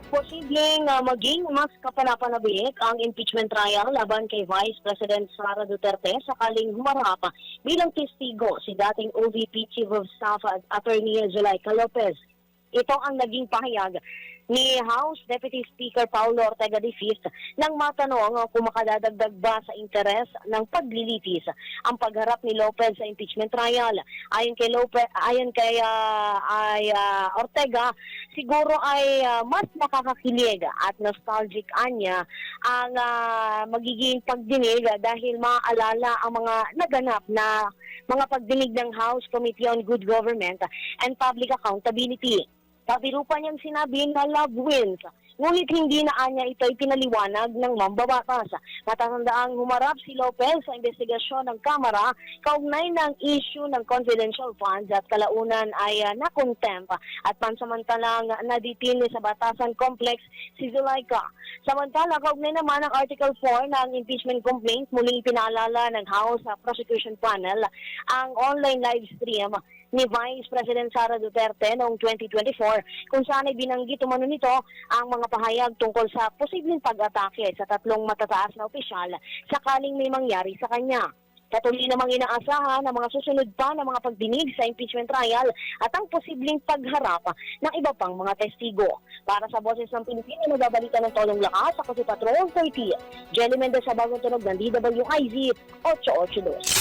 Posibleng maging mas kapanapanabik ang impeachment trial laban kay Vice President Sara Duterte sakaling humarap bilang testigo si dating OVP Chief of Staff at Attorney Zulaika Lopez. Ito ang naging pahayag ni House Deputy Speaker Paulo Ortega V nang matanong kung makadadagdag ba sa interes ng paglilitis ang pagharap ni Lopez sa impeachment trial. Ayon kay Ortega, siguro ay mas makakakilig at nostalgic anya ang magiging pagdinig dahil maaalala ang mga naganap na mga pagdinig ng House Committee on Good Government and Public Accountability. Pabirupa niyang sinabi na love wins, ngunit hindi na anya ito ipinaliwanag ng mambabatas. Matatandaang humarap si Lopez sa investigasyon ng Kamara kaugnay ng issue ng confidential funds at kalaunan ay na-contempt at pansamantalang naditini sa Batasan Complex si Zulaika. Samantala, kaugnay naman ang Article 4 ng impeachment complaint, muling pinaalala ng House Prosecution Panel ang online live stream ni Vice President Sara Duterte noong 2024 kung saan ay binanggit umano nito ang mga pahayag tungkol sa posibleng pag-atake sa tatlong matataas na opisyal sakaling may mangyari sa kanya. Patuloy namang inaasahan ang mga susunod pa na mga pagdinig sa impeachment trial at ang posibleng pagharap ng iba pang mga testigo. Para sa Boses ng Pilipino, nagbabalitan ng Tolong Lakas, ako si Patrol 30, Jelly Mendez sa Bagong Tunog ng DWIZ 882.